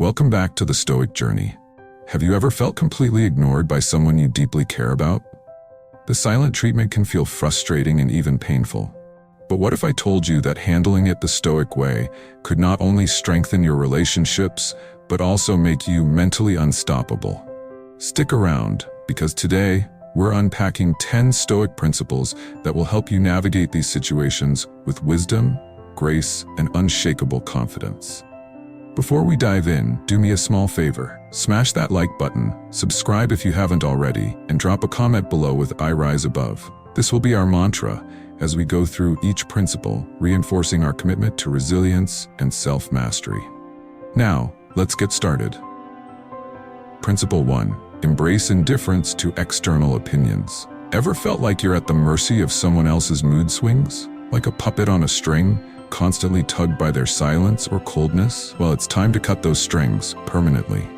Welcome back to the Stoic Journey. Have you ever felt completely ignored by someone you deeply care about? The silent treatment can feel frustrating and even painful. But what if I told you that handling it the Stoic way could not only strengthen your relationships, but also make you mentally unstoppable? Stick around, because today, we're unpacking 10 Stoic principles that will help you navigate these situations with wisdom, grace, and unshakable confidence. Before we dive in, do me a small favor. Smash that like button, subscribe if you haven't already, and drop a comment below with I rise above. This will be our mantra as we go through each principle, reinforcing our commitment to resilience and self-mastery. Now, let's get started. Principle 1. Embrace indifference to external opinions. Ever felt like you're at the mercy of someone else's mood swings? Like a puppet on a string, constantly tugged by their silence or coldness? Well, it's time to cut those strings permanently.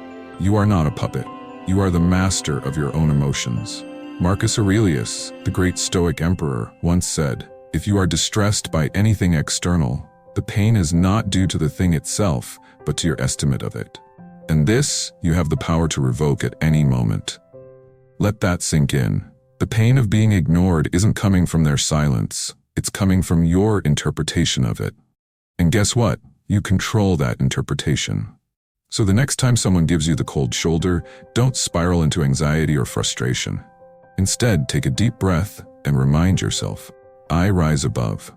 You are not a puppet. You are the master of your own emotions. Marcus Aurelius, the great Stoic emperor, once said, "If you are distressed by anything external, the pain is not due to the thing itself, but to your estimate of it. And this, you have the power to revoke at any moment." Let that sink in. The pain of being ignored isn't coming from their silence. It's coming from your interpretation of it. And guess what? You control that interpretation. So the next time someone gives you the cold shoulder, don't spiral into anxiety or frustration. Instead, take a deep breath and remind yourself, I rise above.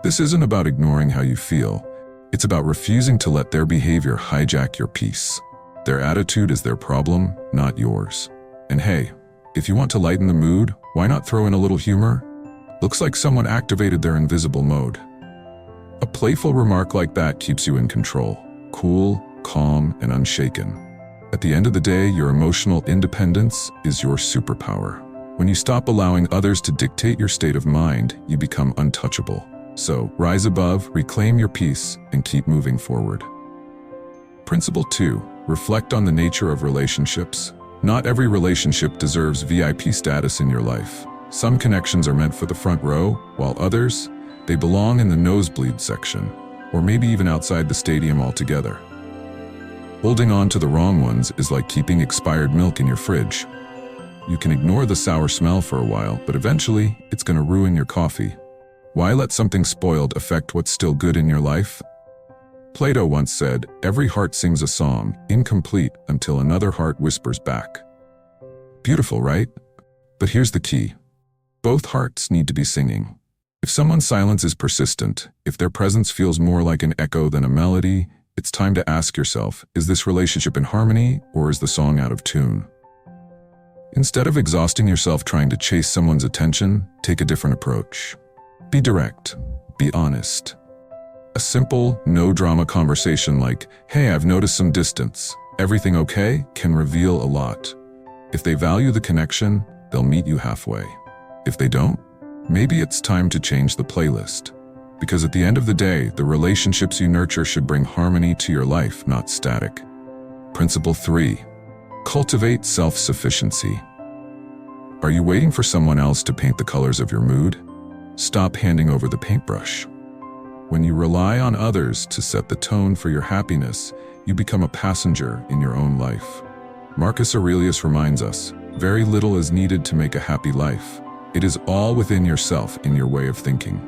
This isn't about ignoring how you feel. It's about refusing to let their behavior hijack your peace. Their attitude is their problem, not yours. And hey, if you want to lighten the mood, why not throw in a little humor? Looks like someone activated their invisible mode. A playful remark like that keeps you in control, cool, calm, and unshaken. At the end of the day, your emotional independence is your superpower. When you stop allowing others to dictate your state of mind, you become untouchable. So, rise above, reclaim your peace, and keep moving forward. Principle 2. Reflect on the nature of relationships. Not every relationship deserves VIP status in your life. Some connections are meant for the front row, while others, they belong in the nosebleed section, or maybe even outside the stadium altogether. Holding on to the wrong ones is like keeping expired milk in your fridge. You can ignore the sour smell for a while, but eventually, it's going to ruin your coffee. Why let something spoiled affect what's still good in your life? Plato once said, "Every heart sings a song, incomplete until another heart whispers back." Beautiful, right? But here's the key. Both hearts need to be singing. If someone's silence is persistent, if their presence feels more like an echo than a melody, it's time to ask yourself, is this relationship in harmony or is the song out of tune? Instead of exhausting yourself trying to chase someone's attention, take a different approach. Be direct. Be honest. A simple, no-drama conversation like, "Hey, I've noticed some distance. Everything okay?" can reveal a lot. If they value the connection, they'll meet you halfway. If they don't, maybe it's time to change the playlist. Because at the end of the day, the relationships you nurture should bring harmony to your life, not static. Principle 3. Cultivate self-sufficiency. Are you waiting for someone else to paint the colors of your mood? Stop handing over the paintbrush. When you rely on others to set the tone for your happiness, you become a passenger in your own life. Marcus Aurelius reminds us, very little is needed to make a happy life. It is all within yourself in your way of thinking.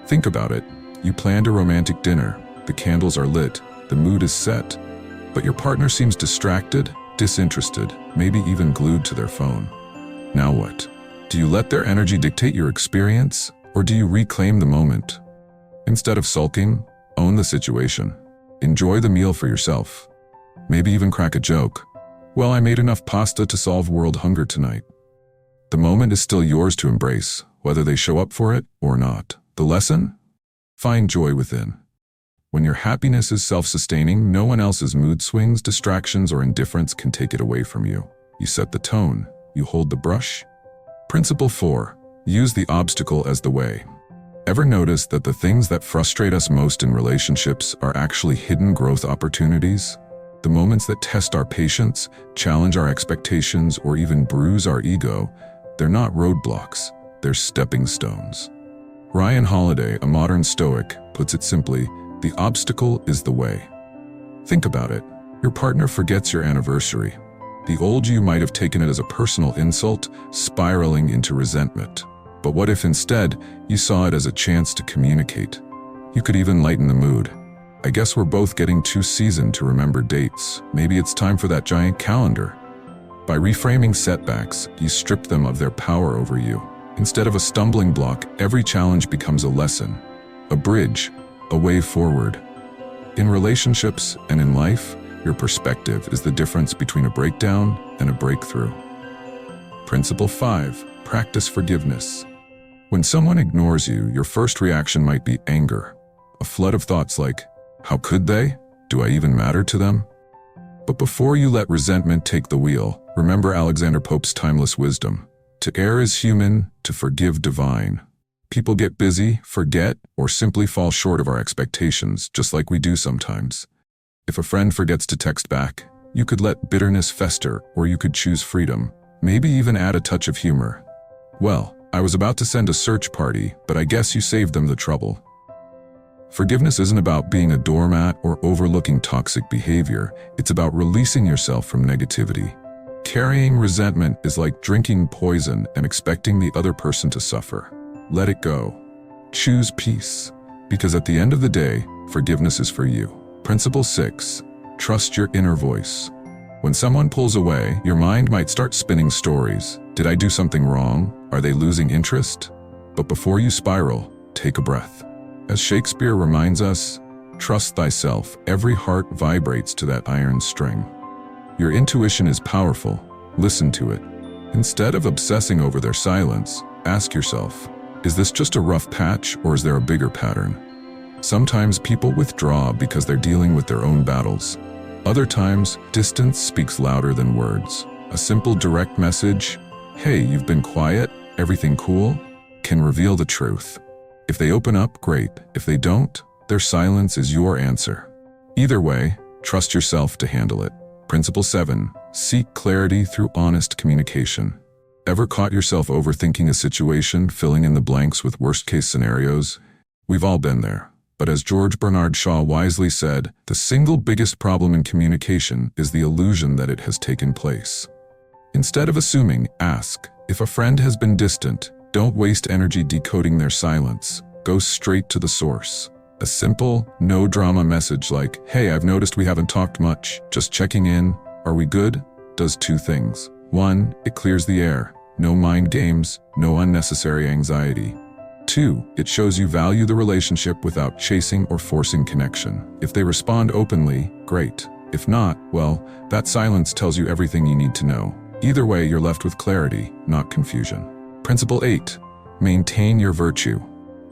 Think about it. You planned a romantic dinner, the candles are lit, the mood is set, but your partner seems distracted, disinterested, maybe even glued to their phone. Now what? Do you let their energy dictate your experience, or do you reclaim the moment? Instead of sulking, own the situation. Enjoy the meal for yourself. Maybe even crack a joke. "Well, I made enough pasta to solve world hunger tonight." The moment is still yours to embrace, whether they show up for it or not. The lesson? Find joy within. When your happiness is self-sustaining, no one else's mood swings, distractions, or indifference can take it away from you. You set the tone. You hold the brush. Principle 4. Use the obstacle as the way. Ever notice that the things that frustrate us most in relationships are actually hidden growth opportunities? The moments that test our patience, challenge our expectations, or even bruise our ego, they're not roadblocks, they're stepping stones. Ryan Holiday, a modern Stoic, puts it simply, the obstacle is the way. Think about it. Your partner forgets your anniversary. The old you might have taken it as a personal insult, spiraling into resentment. But what if instead, you saw it as a chance to communicate? You could even lighten the mood. I guess we're both getting too seasoned to remember dates. Maybe it's time for that giant calendar. By reframing setbacks, you strip them of their power over you. Instead of a stumbling block, every challenge becomes a lesson, a bridge, a way forward. In relationships and in life, your perspective is the difference between a breakdown and a breakthrough. Principle 5. Practice forgiveness. When someone ignores you, your first reaction might be anger. A flood of thoughts like, how could they? Do I even matter to them? But before you let resentment take the wheel, remember Alexander Pope's timeless wisdom. To err is human, to forgive divine. People get busy, forget, or simply fall short of our expectations, just like we do sometimes. If a friend forgets to text back, you could let bitterness fester, or you could choose freedom, maybe even add a touch of humor. Well, I was about to send a search party, but I guess you saved them the trouble. Forgiveness isn't about being a doormat or overlooking toxic behavior. It's about releasing yourself from negativity. Carrying resentment is like drinking poison and expecting the other person to suffer. Let it go. Choose peace. Because at the end of the day, forgiveness is for you. Principle 6. Trust your inner voice. When someone pulls away, your mind might start spinning stories. Did I do something wrong? Are they losing interest? But before you spiral, take a breath. As Shakespeare reminds us, trust thyself. Every heart vibrates to that iron string. Your intuition is powerful. Listen to it. Instead of obsessing over their silence, ask yourself, is this just a rough patch or is there a bigger pattern? Sometimes people withdraw because they're dealing with their own battles. Other times, distance speaks louder than words. A simple direct message, hey, you've been quiet, everything cool, can reveal the truth. If they open up, great. If they don't, their silence is your answer. Either way, trust yourself to handle it. Principle 7. Seek clarity through honest communication. Ever caught yourself overthinking a situation, filling in the blanks with worst-case scenarios? We've all been there. But as George Bernard Shaw wisely said, the single biggest problem in communication is the illusion that it has taken place. Instead of assuming, ask. If a friend has been distant, don't waste energy decoding their silence. Go straight to the source. A simple, no-drama message like, hey, I've noticed we haven't talked much, just checking in, are we good? Does two things. 1, it clears the air. No mind games, no unnecessary anxiety. 2, it shows you value the relationship without chasing or forcing connection. If they respond openly, great. If not, well, that silence tells you everything you need to know. Either way, you're left with clarity, not confusion. Principle 8. Maintain your virtue.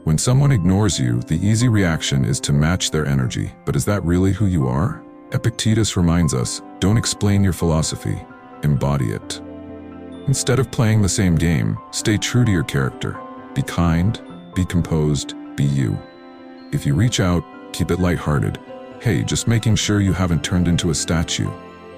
When someone ignores you, the easy reaction is to match their energy. But is that really who you are? Epictetus reminds us, don't explain your philosophy, embody it. Instead of playing the same game, stay true to your character. Be kind, be composed, be you. If you reach out, keep it lighthearted. Hey, just making sure you haven't turned into a statue.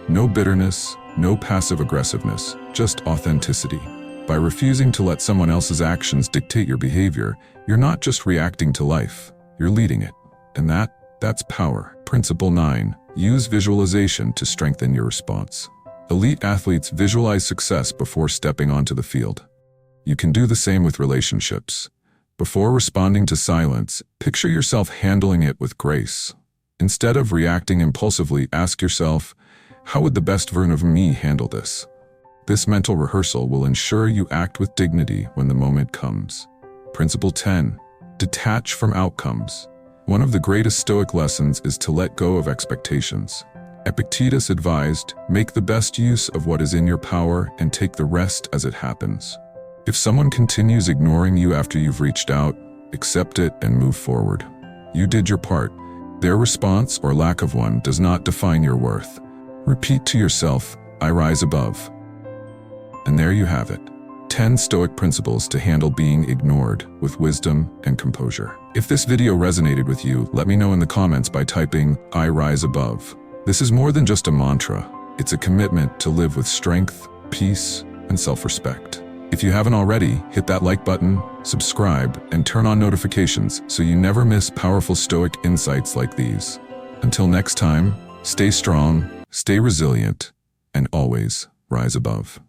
No bitterness, no passive aggressiveness, just authenticity. By refusing to let someone else's actions dictate your behavior, you're not just reacting to life, you're leading it. And that's power. Principle 9. Use visualization to strengthen your response. Elite athletes visualize success before stepping onto the field. You can do the same with relationships. Before responding to silence, picture yourself handling it with grace. Instead of reacting impulsively, ask yourself, how would the best version of me handle this? This mental rehearsal will ensure you act with dignity when the moment comes. Principle 10. Detach from outcomes. One of the greatest Stoic lessons is to let go of expectations. Epictetus advised, make the best use of what is in your power and take the rest as it happens. If someone continues ignoring you after you've reached out, accept it and move forward. You did your part. Their response or lack of one does not define your worth. Repeat to yourself, I rise above. And there you have it. 10 Stoic principles to handle being ignored with wisdom and composure. If this video resonated with you, let me know in the comments by typing, I rise above. This is more than just a mantra. It's a commitment to live with strength, peace, and self-respect. If you haven't already, hit that like button, subscribe, and turn on notifications so you never miss powerful Stoic insights like these. Until next time, stay strong, Stay resilient and always rise above.